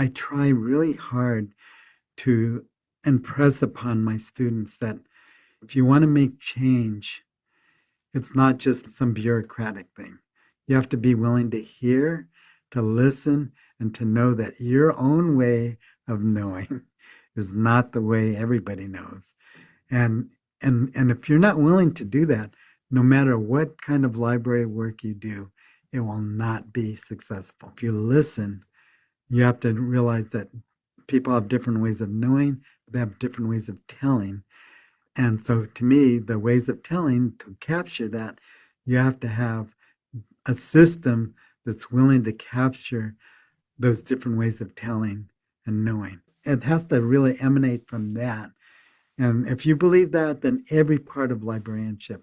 I try really hard to impress upon my students that if you want to make change, it's not just some bureaucratic thing. You have to be willing to hear, to listen, and to know that your own way of knowing is not the way everybody knows. And and if you're not willing to do that, no matter what kind of library work you do, it will not be successful. If you listen, you have to realize that people have different ways of knowing, they have different ways of telling. And so to me, the ways of telling, to capture that, you have to have a system that's willing to capture those different ways of telling and knowing. It has to really emanate from that. And if you believe that, then every part of librarianship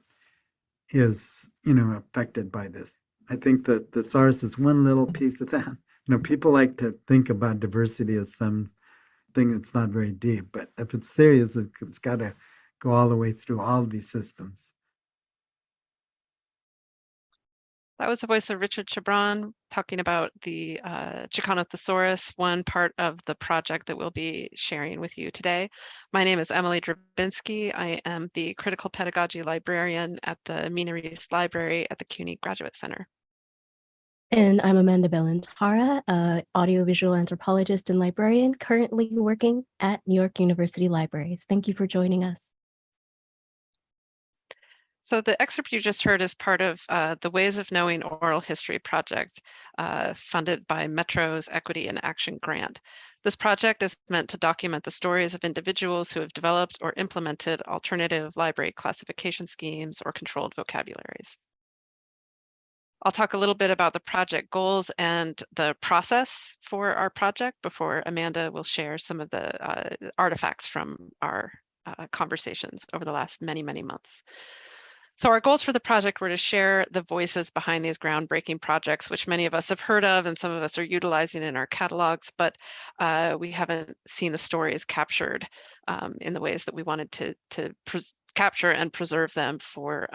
is, affected by this. I think that the thesaurus is one little piece of that. People like to think about diversity as something that's not very deep, but if it's serious, it's got to go all the way through all of these systems. That was the voice of Richard Chabran talking about the Chicano thesaurus, one part of the project that we'll be sharing with you today. My name is Emily Drabinski. I am the critical pedagogy librarian at the Mina Reese Library at the CUNY Graduate Center. And I'm Amanda Bellantara, audiovisual anthropologist and librarian, currently working at New York University Libraries. Thank you for joining us. So the excerpt you just heard is part of the Ways of Knowing Oral History project funded by Metro's Equity and Action Grant. This project is meant to document the stories of individuals who have developed or implemented alternative library classification schemes or controlled vocabularies. I'll talk a little bit about the project goals and the process for our project before Amanda will share some of the artifacts from our conversations over the last many, many months. So our goals for the project were to share the voices behind these groundbreaking projects, which many of us have heard of and some of us are utilizing in our catalogs, but we haven't seen the stories captured in the ways that we wanted to capture and preserve them for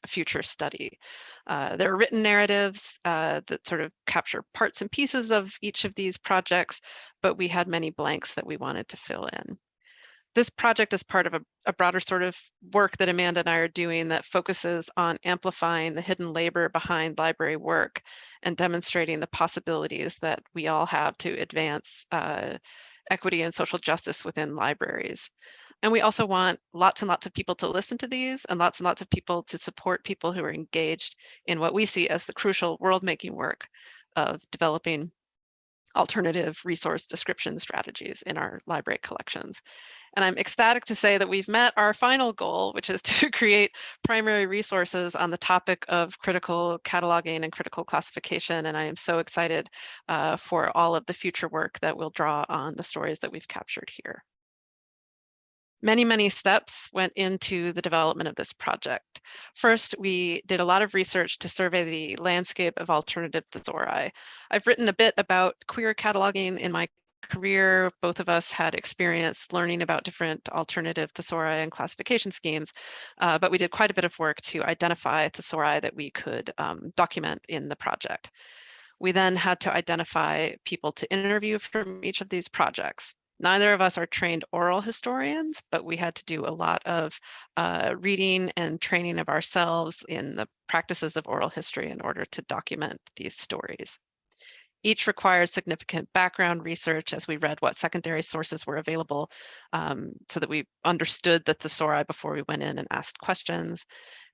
future study. There are written narratives that sort of capture parts and pieces of each of these projects, but we had many blanks that we wanted to fill in. This project is part of a broader sort of work that Amanda and I are doing that focuses on amplifying the hidden labor behind library work and demonstrating the possibilities that we all have to advance equity and social justice within libraries. And we also want lots and lots of people to listen to these and lots of people to support people who are engaged in what we see as the crucial world-making work of developing alternative resource description strategies in our library collections. And I'm ecstatic to say that we've met our final goal, which is to create primary resources on the topic of critical cataloging and critical classification. And I am so excited for all of the future work that will draw on the stories that we've captured here. Many, many steps went into the development of this project. First, we did a lot of research to survey the landscape of alternative thesauri. I've written a bit about queer cataloging in my career. Both of us had experience learning about different alternative thesauri and classification schemes, but we did quite a bit of work to identify thesauri that we could document in the project. We then had to identify people to interview from each of these projects. Neither of us are trained oral historians, but we had to do a lot of reading and training of ourselves in the practices of oral history in order to document these stories. Each required significant background research as we read what secondary sources were available so that we understood the thesauri before we went in and asked questions.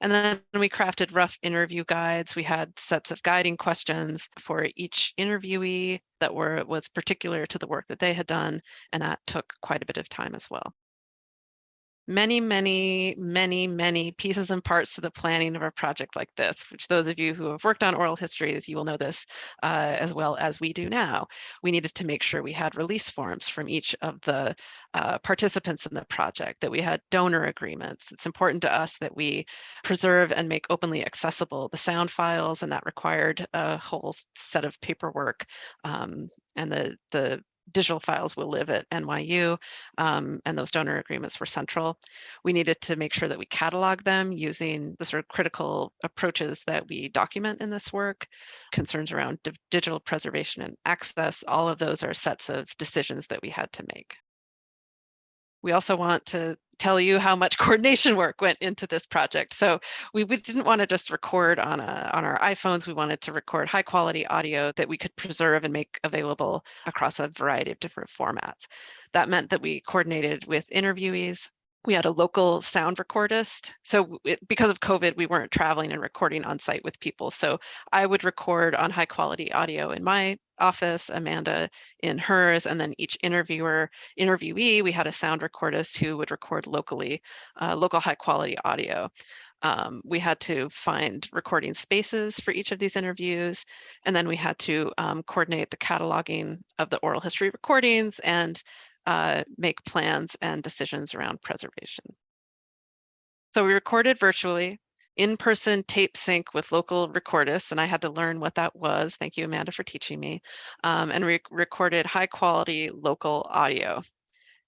And then we crafted rough interview guides. We had sets of guiding questions for each interviewee that was particular to the work that they had done, and that took quite a bit of time as well. Many, many, many, many pieces and parts to the planning of a project like this, which those of you who have worked on oral histories, you will know this as well as we do now. We needed to make sure we had release forms from each of the participants in the project, that we had donor agreements. It's important to us that we preserve and make openly accessible the sound files, and that required a whole set of paperwork. And the digital files will live at NYU, and those donor agreements were central. We needed to make sure that we catalog them using the sort of critical approaches that we document in this work. Concerns around digital preservation and access, all of those are sets of decisions that we had to make. We also want to tell you how much coordination work went into this project. So we didn't want to just record on our iPhones. We wanted to record high quality audio that we could preserve and make available across a variety of different formats. That meant that we coordinated with interviewees. We had a local sound recordist. So because of COVID, we weren't traveling and recording on site with people. So I would record on high quality audio in my office, Amanda in hers, and then each interviewee, we had a sound recordist who would record locally, local high quality audio. We had to find recording spaces for each of these interviews, and then we had to coordinate the cataloging of the oral history recordings and make plans and decisions around preservation. So we recorded virtually, in-person tape sync with local recordists, and I had to learn what that was. Thank you, Amanda, for teaching me. And we recorded high quality local audio.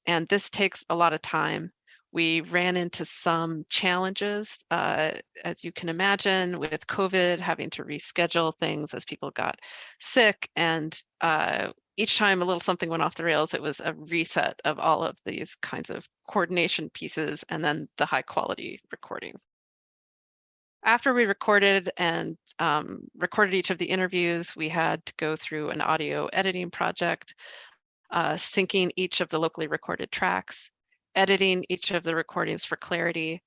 And this takes a lot of time. We ran into some challenges, as you can imagine, with COVID, having to reschedule things as people got sick. And each time a little something went off the rails, it was a reset of all of these kinds of coordination pieces and then the high quality recording. After we recorded and recorded each of the interviews, we had to go through an audio editing project, syncing each of the locally recorded tracks, editing each of the recordings for clarity,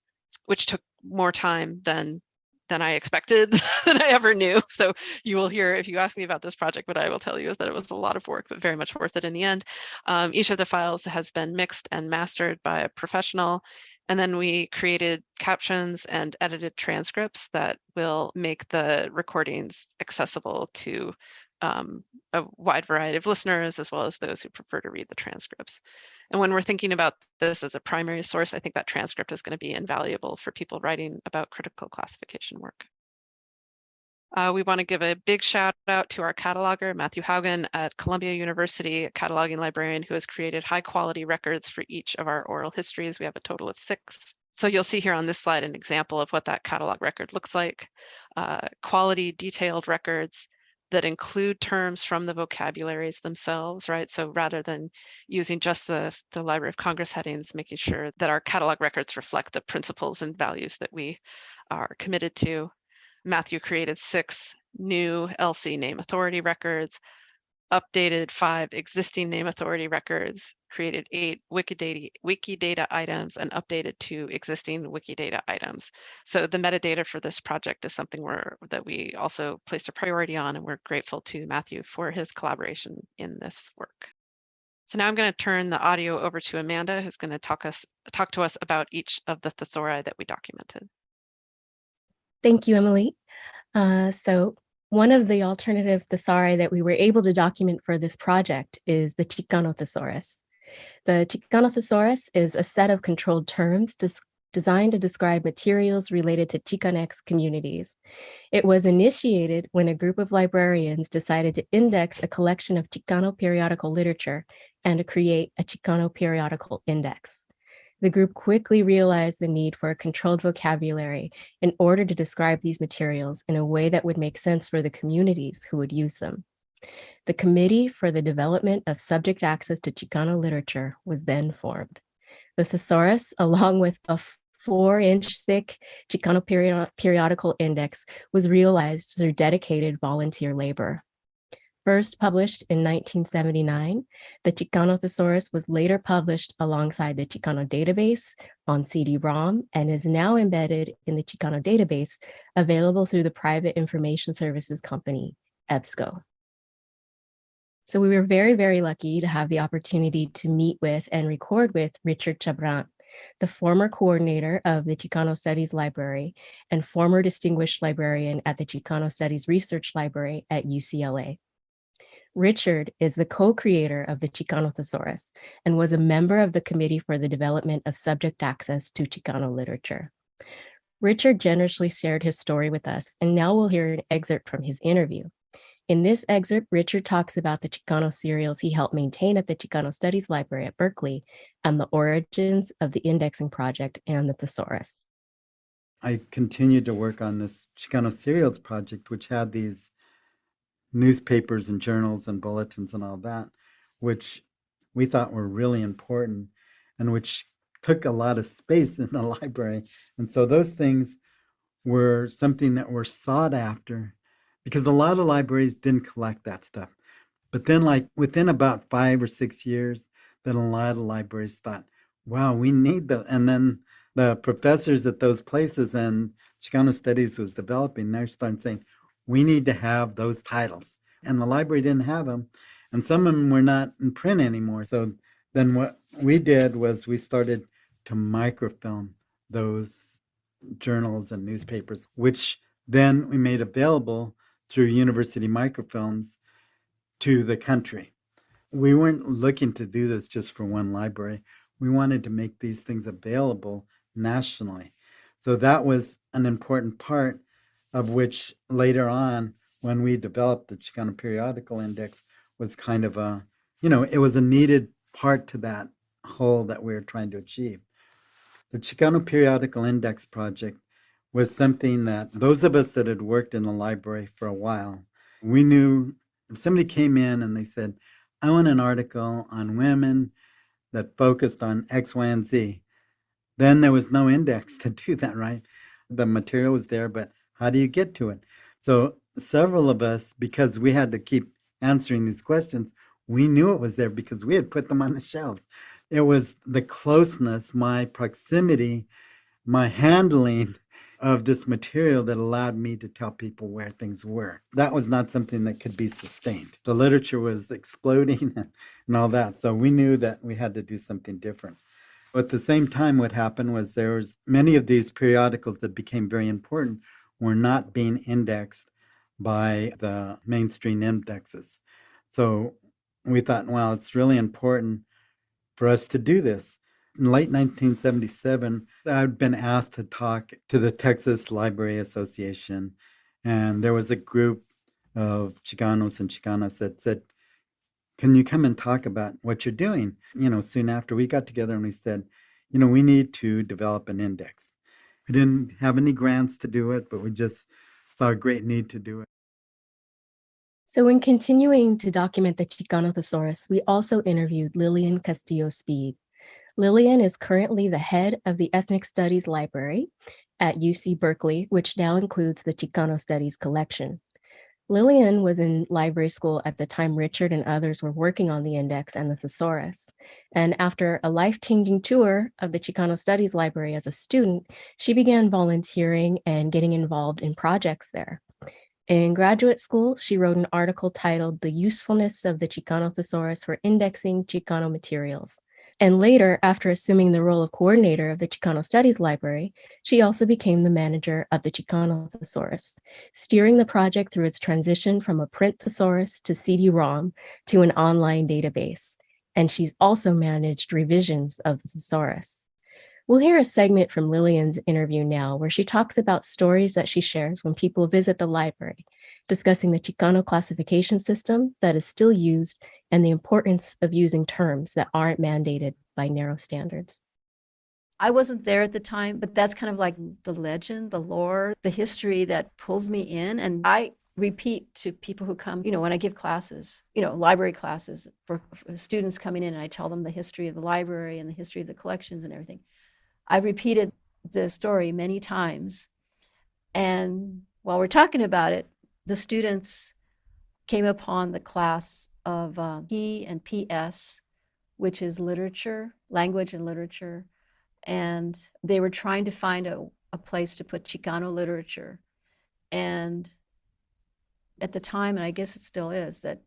which took more time than I expected, than I ever knew. So you will hear, if you ask me about this project, what I will tell you is that it was a lot of work, but very much worth it in the end. Each of the files has been mixed and mastered by a professional. And then we created captions and edited transcripts that will make the recordings accessible to a wide variety of listeners, as well as those who prefer to read the transcripts. And when we're thinking about this as a primary source, I think that transcript is going to be invaluable for people writing about critical classification work. We want to give a big shout out to our cataloger, Matthew Haugen at Columbia University, a cataloging librarian who has created high quality records for each of our oral histories. We have a total of 6. So you'll see here on this slide an example of what that catalog record looks like. Quality, detailed records that include terms from the vocabularies themselves, right? So rather than using just the Library of Congress headings, making sure that our catalog records reflect the principles and values that we are committed to. Matthew created 6 new LC name authority records, updated 5 existing name authority records, created 8 Wikidata items, and updated 2 existing Wikidata items. So the metadata for this project is something that we also placed a priority on, and we're grateful to Matthew for his collaboration in this work. So now I'm going to turn the audio over to Amanda, who's going to talk to us about each of the thesauri that we documented. Thank you, Emily. So one of the alternative thesauri that we were able to document for this project is the Chicano thesaurus. The Chicano thesaurus is a set of controlled terms designed to describe materials related to Chicanx communities. It was initiated when a group of librarians decided to index a collection of Chicano periodical literature and to create a Chicano periodical index. The group quickly realized the need for a controlled vocabulary in order to describe these materials in a way that would make sense for the communities who would use them. The Committee for the Development of Subject Access to Chicano Literature was then formed. The thesaurus, along with a 4-inch thick Chicano periodical index, was realized through dedicated volunteer labor. First published in 1979, the Chicano thesaurus was later published alongside the Chicano database on CD-ROM and is now embedded in the Chicano database, available through the private information services company, EBSCO. So we were very, very lucky to have the opportunity to meet with and record with Richard Chabran, the former coordinator of the Chicano Studies Library and former distinguished librarian at the Chicano Studies Research Library at UCLA. Richard is the co-creator of the Chicano thesaurus and was a member of the Committee for the Development of Subject Access to Chicano Literature. Richard generously shared his story with us, and now we'll hear an excerpt from his interview. In this excerpt, Richard talks about the Chicano serials he helped maintain at the Chicano Studies Library at Berkeley and the origins of the indexing project and the thesaurus. I continued to work on this Chicano Serials project, which had these newspapers and journals and bulletins and all that, which we thought were really important and which took a lot of space in the library. And so those things were something that were sought after because a lot of libraries didn't collect that stuff. But then, like within about 5 or 6 years, then a lot of libraries thought, wow, we need the, and then the professors at those places and Chicano Studies was developing, they're starting saying, we need to have those titles. And the library didn't have them. And some of them were not in print anymore. So then what we did was we started to microfilm those journals and newspapers, which then we made available through university microfilms to the country. We weren't looking to do this just for one library. We wanted to make these things available nationally. So that was an important part of which later on, when we developed the Chicano Periodical Index, was kind of a, it was a needed part to that whole that we were trying to achieve. The Chicano Periodical Index project was something that those of us that had worked in the library for a while, we knew if somebody came in and they said, I want an article on women that focused on X, Y, and Z, then there was no index to do that, right? The material was there, but how do you get to it? So several of us, because we had to keep answering these questions, we knew it was there because we had put them on the shelves. It was the closeness, my proximity, my handling of this material that allowed me to tell people where things were. That was not something that could be sustained. The literature was exploding and all that. So we knew that we had to do something different. But at the same time, what happened was there was many of these periodicals that became very important were not being indexed by the mainstream indexes. So we thought, well, it's really important for us to do this. In late 1977, I'd been asked to talk to the Texas Library Association, and there was a group of Chicanos and Chicanas that said, can you come and talk about what you're doing? Soon after we got together and we said, we need to develop an index. We didn't have any grants to do it, but we just saw a great need to do it. So in continuing to document the Chicano thesaurus, we also interviewed Lillian Castillo Speed. Lillian is currently the head of the Ethnic Studies Library at UC Berkeley, which now includes the Chicano Studies collection. Lillian was in library school at the time Richard and others were working on the index and the thesaurus. And after a life-changing tour of the Chicano Studies Library as a student, she began volunteering and getting involved in projects there. In graduate school, she wrote an article titled The Usefulness of the Chicano Thesaurus for Indexing Chicano Materials. And later, after assuming the role of coordinator of the Chicano Studies Library, she also became the manager of the Chicano Thesaurus, steering the project through its transition from a print thesaurus to CD-ROM to an online database. And she's also managed revisions of the thesaurus. We'll hear a segment from Lillian's interview now, where she talks about stories that she shares when people visit the library, discussing the Chicano classification system that is still used and the importance of using terms that aren't mandated by narrow standards. I wasn't there at the time, but that's kind of like the legend, the lore, the history that pulls me in. And I repeat to people who come, when I give classes, library classes for students coming in, and I tell them the history of the library and the history of the collections and everything. I've repeated the story many times. And while we're talking about it, the students came upon the class of P and PS, which is literature, language and literature. And they were trying to find a place to put Chicano literature. And at the time, and I guess it still is, that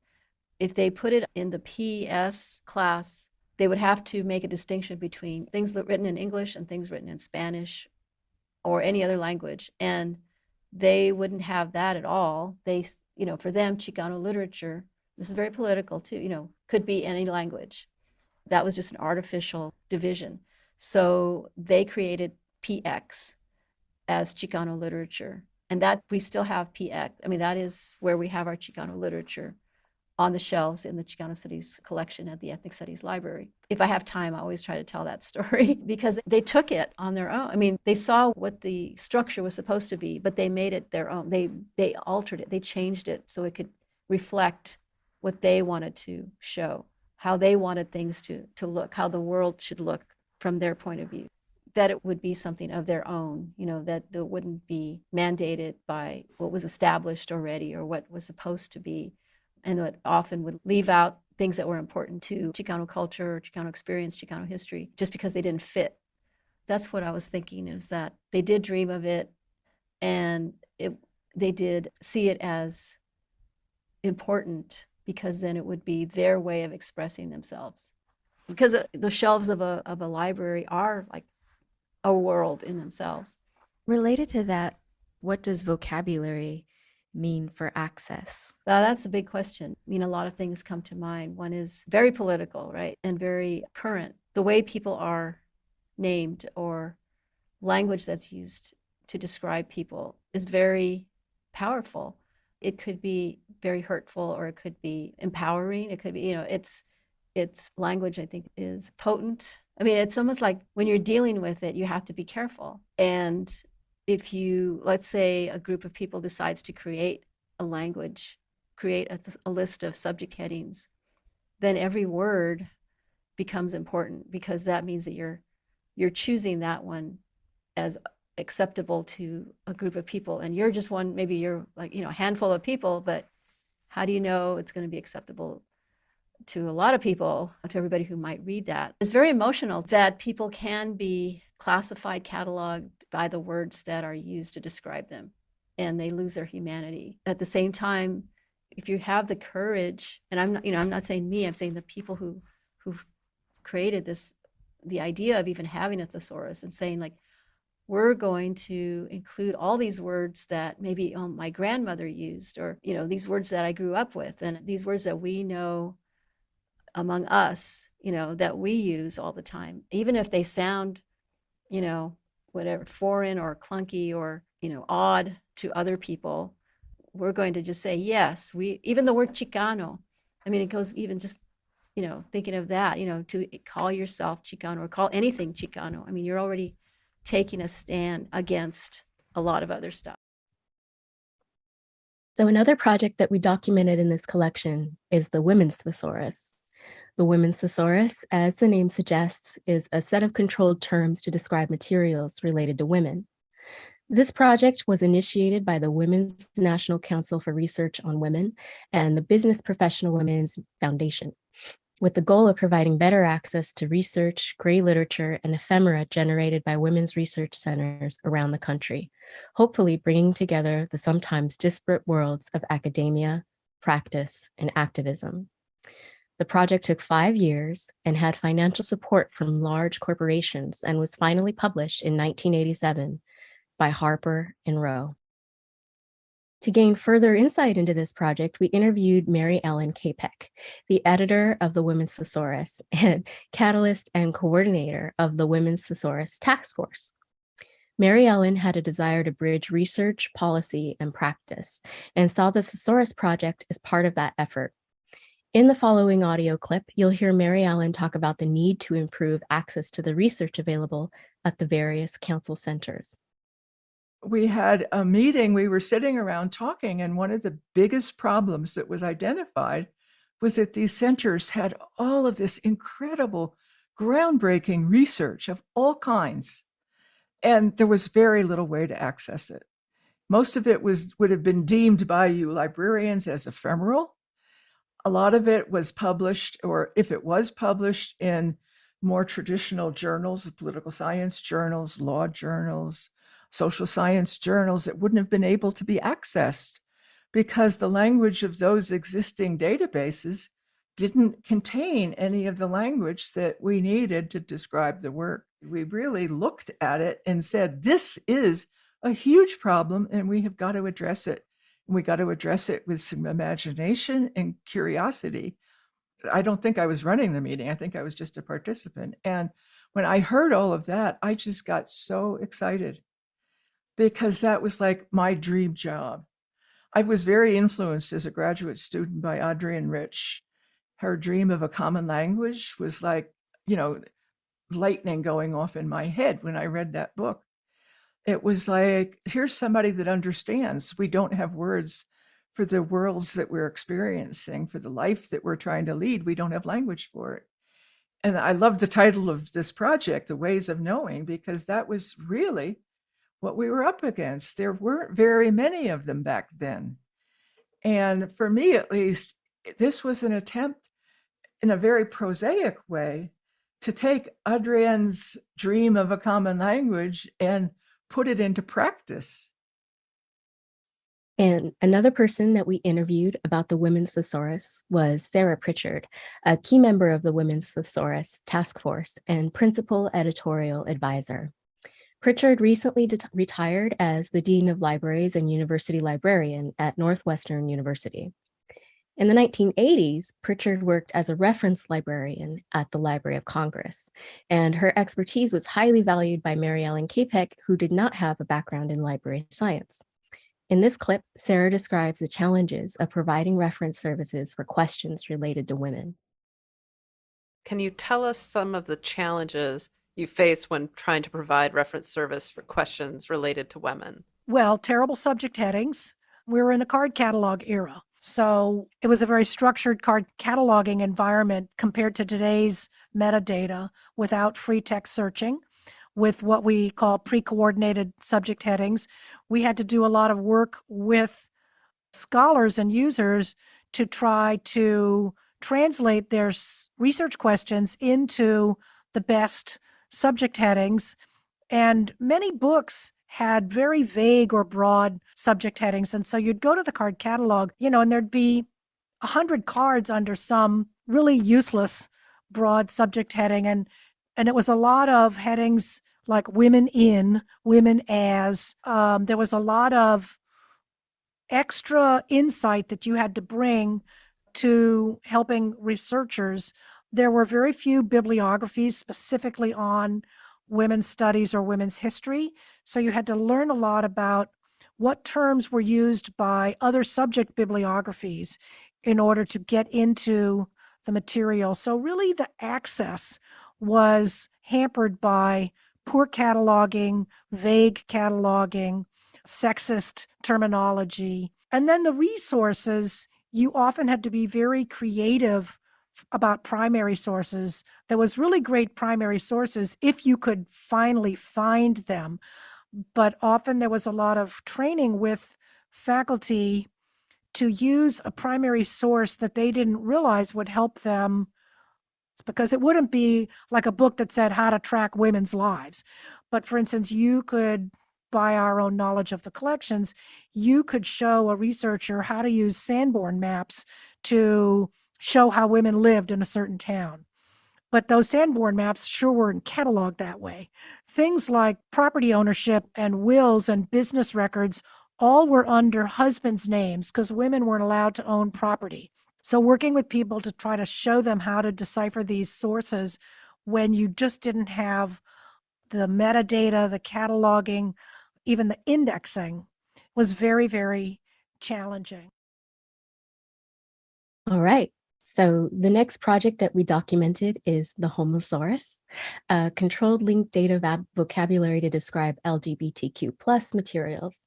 if they put it in the PS class, they would have to make a distinction between things written in English and things written in Spanish or any other language. And they wouldn't have that at all. They, for them, Chicano literature, this is very political too, could be any language. That was just an artificial division. So they created PX as Chicano literature. And that we still have PX. I mean, that is where we have our Chicano literature on the shelves in the Chicano Studies collection at the Ethnic Studies Library. If I have time, I always try to tell that story because they took it on their own. I mean, they saw what the structure was supposed to be, but they made it their own. They altered it. They changed it so it could reflect what they wanted to show, how they wanted things to look, how the world should look from their point of view. That it would be something of their own, that it wouldn't be mandated by what was established already or what was supposed to be, and that often would leave out things that were important to Chicano culture, Chicano experience, Chicano history, just because they didn't fit. That's what I was thinking, is that they did dream of it, and they did see it as important because then it would be their way of expressing themselves. Because the shelves of a library are like a world in themselves. Related to that, what does vocabulary mean for access? That's a big question. I mean, a lot of things come to mind. One is very political, right? And very current. The way people are named or language that's used to describe people is very powerful. It could be very hurtful or it could be empowering. It could be, it's language, I think, is potent. I mean, it's almost like when you're dealing with it, you have to be careful. And if you, let's say a group of people decides to create a language, create a list of subject headings, then every word becomes important because that means that you're choosing that one as acceptable to a group of people. And you're just one, maybe you're like, a handful of people, but how do you know it's going to be acceptable to a lot of people, to everybody who might read that? It's very emotional that people can be classified, cataloged by the words that are used to describe them, and they lose their humanity. At the same time, if you have the courage, and I'm not saying me, I'm saying the people who've created this, the idea of even having a thesaurus and saying like, we're going to include all these words that maybe my grandmother used, or these words that I grew up with, and these words that we know among us, that we use all the time, even if they sound, whatever, foreign or clunky or, odd to other people, we're going to just say, yes, even the word Chicano, I mean, it goes even just, thinking of that, to call yourself Chicano or call anything Chicano. I mean, you're already taking a stand against a lot of other stuff. So another project that we documented in this collection is the Women's Thesaurus. The Women's Thesaurus, as the name suggests, is a set of controlled terms to describe materials related to women. This project was initiated by the Women's National Council for Research on Women and the Business Professional Women's Foundation, with the goal of providing better access to research, gray literature, and ephemera generated by women's research centers around the country, hopefully bringing together the sometimes disparate worlds of academia, practice, and activism. The project took 5 years and had financial support from large corporations and was finally published in 1987 by Harper and Row. To gain further insight into this project, we interviewed Mary Ellen Capek, the editor of the Women's Thesaurus and catalyst and coordinator of the Women's Thesaurus Task Force. Mary Ellen had a desire to bridge research, policy, and practice, and saw the Thesaurus Project as part of that effort. In the following audio clip, you'll hear Mary Ellen talk about the need to improve access to the research available at the various council centers. We had a meeting, we were sitting around talking, and one of the biggest problems that was identified was that these centers had all of this incredible, groundbreaking research of all kinds, and there was very little way to access it. Most of it would have been deemed by you librarians as ephemeral. A lot of it was published, or if it was published, in more traditional journals, political science journals, law journals, social science journals, that wouldn't have been able to be accessed because the language of those existing databases didn't contain any of the language that we needed to describe the work. We really looked at it and said, this is a huge problem and we have got to address it. And we got to address it with some imagination and curiosity. I don't think I was running the meeting. I think I was just a participant. And when I heard all of that, I just got so excited. because that was like my dream job. I was very influenced as a graduate student by Adrienne Rich. Her dream of a common language was like, lightning going off in my head when I read that book. It was like, here's somebody that understands. We don't have words for the worlds that we're experiencing, for the life that we're trying to lead. We don't have language for it. And I love the title of this project, The Ways of Knowing, because that was really what we were up against. There weren't very many of them back then. And for me, at least, this was an attempt in a very prosaic way to take Adrienne's dream of a common language and put it into practice. And another person that we interviewed about the Women's Thesaurus was Sarah Pritchard, a key member of the Women's Thesaurus Task Force and principal editorial advisor. Pritchard recently retired as the Dean of Libraries and University Librarian at Northwestern University. In the 1980s, Pritchard worked as a reference librarian at the Library of Congress, and her expertise was highly valued by Mary Ellen Capek, who did not have a background in library science. In this clip, Sarah describes the challenges of providing reference services for questions related to women. Can you tell us some of the challenges you face when trying to provide reference service for questions related to women? Well, terrible subject headings. We were in a card catalog era. So it was a very structured card cataloging environment compared to today's metadata without free text searching, with what we call pre-coordinated subject headings. We had to do a lot of work with scholars and users to try to translate their research questions into the best subject headings. And many books had very vague or broad subject headings. And so you'd go to the card catalog, and there'd be 100 cards under some really useless broad subject heading. And it was a lot of headings like women in, women as. There was a lot of extra insight that you had to bring to helping researchers. There were very few bibliographies specifically on women's studies or women's history. So you had to learn a lot about what terms were used by other subject bibliographies in order to get into the material. So really the access was hampered by poor cataloging, vague cataloging, sexist terminology. And then the resources, you often had to be very creative about primary sources. There was really great primary sources if you could finally find them. But often there was a lot of training with faculty to use a primary source that they didn't realize would help them, because it wouldn't be like a book that said how to track women's lives. But for instance, you could, by our own knowledge of the collections, you could show a researcher how to use Sanborn maps to show how women lived in a certain town. But those Sanborn maps sure weren't cataloged that way. Things like property ownership and wills and business records all were under husbands' names because women weren't allowed to own property. So working with people to try to show them how to decipher these sources when you just didn't have the metadata, the cataloging, even the indexing was very, very challenging. All right. So the next project that we documented is the Homosaurus, a controlled linked data vocabulary to describe LGBTQ plus materials.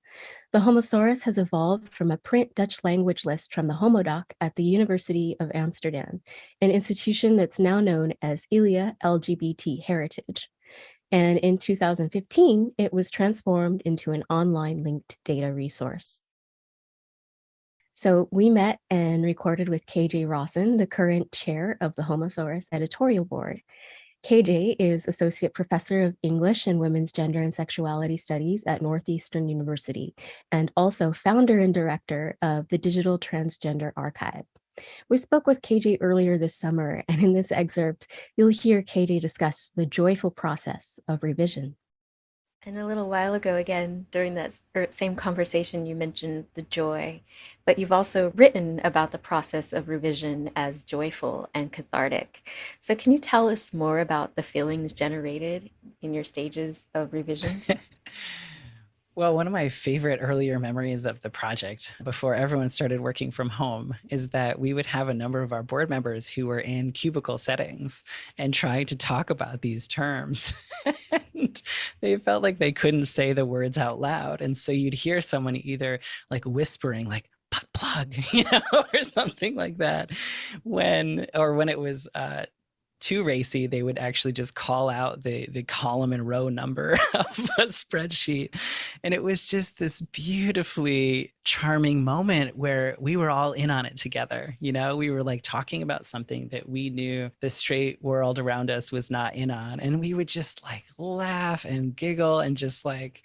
The Homosaurus has evolved from a print Dutch language list from the Homodoc at the University of Amsterdam, an institution that's now known as ILIA LGBT Heritage. And in 2015, it was transformed into an online linked data resource. So we met and recorded with KJ Rawson, the current chair of the Homosaurus editorial board. KJ is Associate Professor of English and Women's Gender and Sexuality Studies at Northeastern University, and also founder and director of the Digital Transgender Archive. We spoke with KJ earlier this summer, and in this excerpt, you'll hear KJ discuss the joyful process of revision. And a little while ago, again, during that same conversation, you mentioned the joy, but you've also written about the process of revision as joyful and cathartic. So can you tell us more about the feelings generated in your stages of revision? Well, one of my favorite earlier memories of the project before everyone started working from home is that we would have a number of our board members who were in cubicle settings and trying to talk about these terms. And they felt like they couldn't say the words out loud. And so you'd hear someone either like whispering, like, butt plug, or something like that. When it was too racy, they would actually just call out the column and row number of a spreadsheet. And it was just this beautifully charming moment where we were all in on it together. We were like talking about something that we knew the straight world around us was not in on. And we would just like laugh and giggle and just like,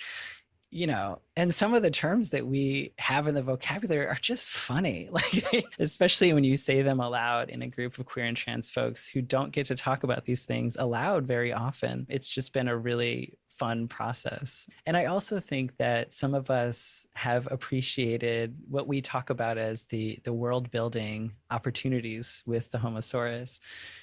and some of the terms that we have in the vocabulary are just funny, like especially when you say them aloud in a group of queer and trans folks who don't get to talk about these things aloud very often. It's just been a really fun process. And I also think that some of us have appreciated what we talk about as the world building opportunities with the Homosaurus.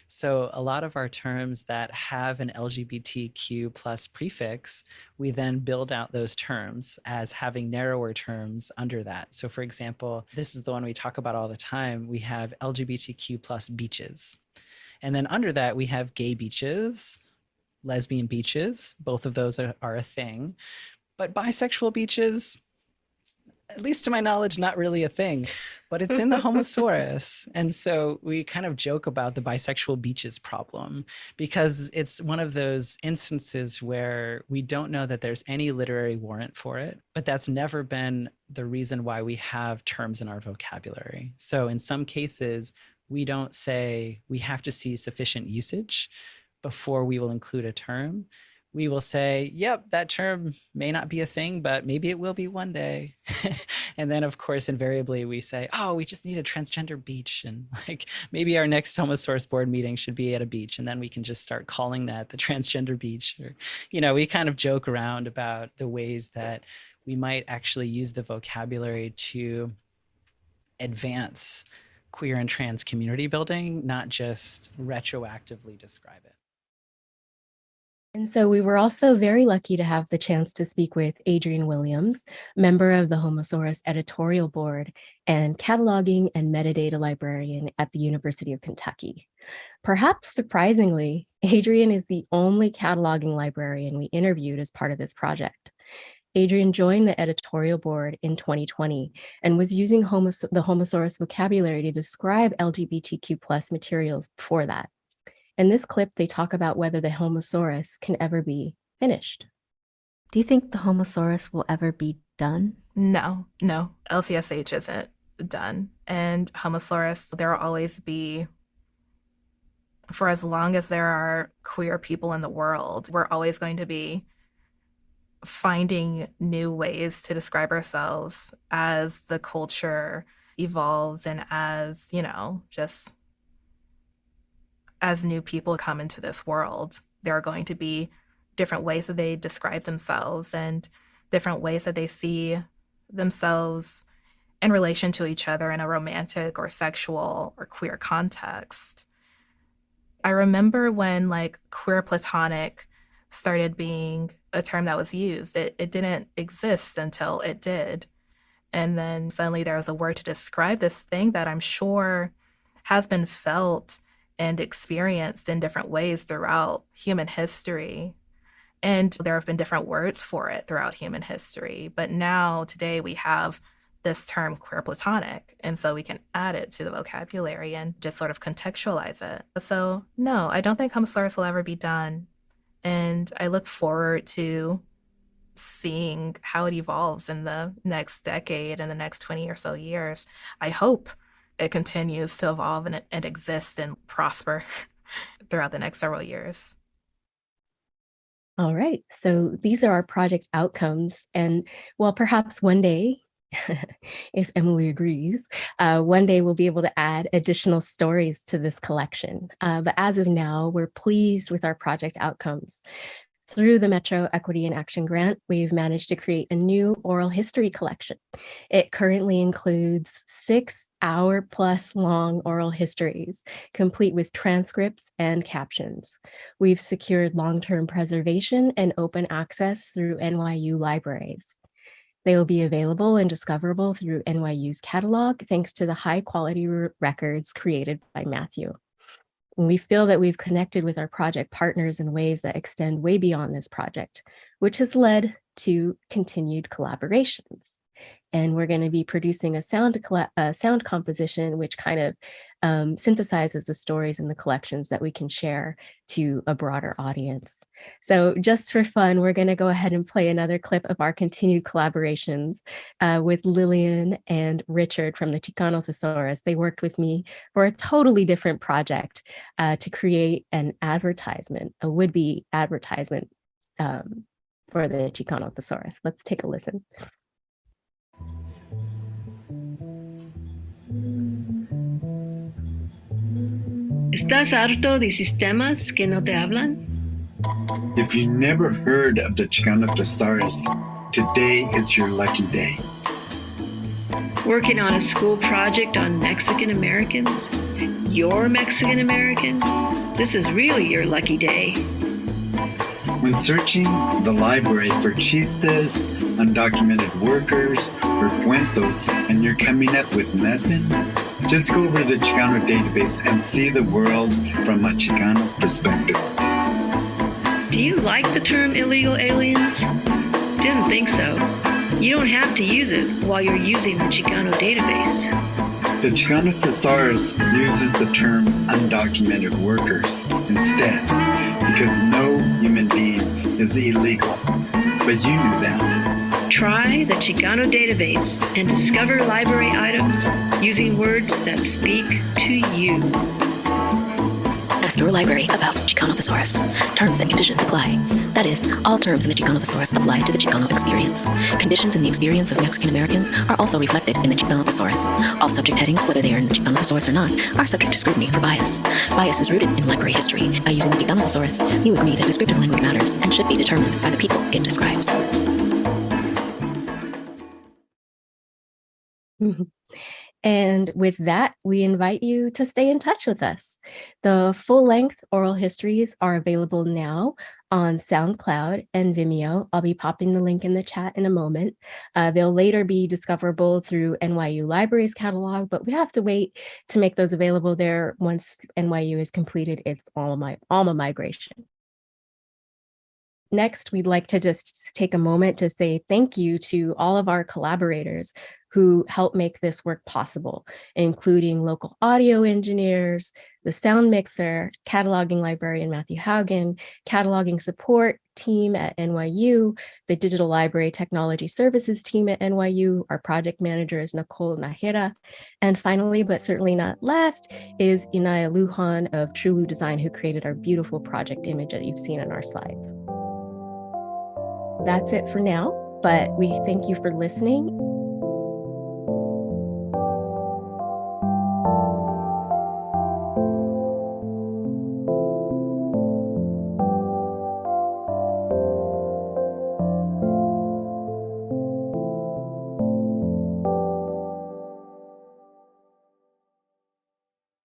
So a lot of our terms that have an LGBTQ plus prefix, we then build out those terms as having narrower terms under that. So for example, this is the one we talk about all the time. We have LGBTQ plus beaches. And then under that, we have gay beaches, lesbian beaches. Both of those are a thing. But bisexual beaches, at least to my knowledge, not really a thing, but it's in the Homosaurus. And so we kind of joke about the bisexual beaches problem because it's one of those instances where we don't know that there's any literary warrant for it, but that's never been the reason why we have terms in our vocabulary. So in some cases, we don't say we have to see sufficient usage before we will include a term. We will say, yep, that term may not be a thing, but maybe it will be one day. And then, of course, invariably we say, oh, we just need a transgender beach. And like maybe our next Homosaurus board meeting should be at a beach. And then we can just start calling that the transgender beach. Or, we kind of joke around about the ways that we might actually use the vocabulary to advance queer and trans community building, not just retroactively describe it. And so we were also very lucky to have the chance to speak with Adrienne Williams, member of the Homosaurus editorial board and cataloging and metadata librarian at the University of Kentucky. Perhaps surprisingly, Adrienne is the only cataloging librarian we interviewed as part of this project. Adrienne joined the editorial board in 2020 and was using the Homosaurus vocabulary to describe LGBTQ+ materials before that. In this clip, they talk about whether the Homosaurus can ever be finished. Do you think the Homosaurus will ever be done? No. LCSH isn't done. And Homosaurus, there will always be, for as long as there are queer people in the world, we're always going to be finding new ways to describe ourselves as the culture evolves and as, just as new people come into this world. There are going to be different ways that they describe themselves and different ways that they see themselves in relation to each other in a romantic or sexual or queer context. I remember when queer platonic started being a term that was used. It didn't exist until it did. And then suddenly there was a word to describe this thing that I'm sure has been felt and experienced in different ways throughout human history. And there have been different words for it throughout human history. But now, today, we have this term queer platonic. And so we can add it to the vocabulary and just sort of contextualize it. So no, I don't think Homosaurus will ever be done. And I look forward to seeing how it evolves in the next decade and the next 20 or so years. I hope it continues to evolve and exist and prosper throughout the next several years. All right, so these are our project outcomes. And well, perhaps one day, if Emily agrees, one day we'll be able to add additional stories to this collection. But as of now, we're pleased with our project outcomes. Through the Metro Equity and Action Grant, we've managed to create a new oral history collection. It currently includes 6-hour-plus long oral histories, complete with transcripts and captions. We've secured long-term preservation and open access through NYU libraries. They will be available and discoverable through NYU's catalog, thanks to the high quality records created by Matthew. And we feel that we've connected with our project partners in ways that extend way beyond this project, which has led to continued collaborations. And we're going to be producing a sound composition, which kind of synthesizes the stories in the collections that we can share to a broader audience. So just for fun, we're going to go ahead and play another clip of our continued collaborations with Lillian and Richard from the Chicano Thesaurus. They worked with me for a totally different project to create an advertisement, a would-be advertisement for the Chicano Thesaurus. Let's take a listen. ¿Estás harto de sistemas que no te hablan? If you never heard of the Chicano Thesaurus, today is your lucky day. Working on a school project on Mexican Americans? You're Mexican American? This is really your lucky day. When searching the library for chistes, undocumented workers, or cuentos, and you're coming up with nothing, just go over to the Chicano database and see the world from a Chicano perspective. Do you like the term illegal aliens? Didn't think so. You don't have to use it while you're using the Chicano database. The Chicano Thesaurus uses the term undocumented workers instead, because no human being is illegal. But you knew that. Try the Chicano database and discover library items using words that speak to you. Ask your library about Chicano Thesaurus. Terms and conditions apply. That is, all terms in the Chicano Thesaurus apply to the Chicano experience. Conditions in the experience of Mexican Americans are also reflected in the Chicano Thesaurus. All subject headings, whether they are in the Chicano Thesaurus or not, are subject to scrutiny for bias. Bias is rooted in library history. By using the Chicano Thesaurus, you agree that descriptive language matters and should be determined by the people it describes. And with that, we invite you to stay in touch with us. The full-length oral histories are available now on SoundCloud and Vimeo. I'll be popping the link in the chat in a moment. They'll later be discoverable through NYU Libraries catalog, but we have to wait to make those available there once NYU has completed its alma migration. Next, we'd like to just take a moment to say thank you to all of our collaborators who help make this work possible, including local audio engineers, the sound mixer, cataloging librarian Matthew Haugen, cataloging support team at NYU, the digital library technology services team at NYU, our project manager is Nicole Najera, and finally, but certainly not last, is Inaya Lujan of Trulu Design, who created our beautiful project image that you've seen on our slides. That's it for now, but we thank you for listening.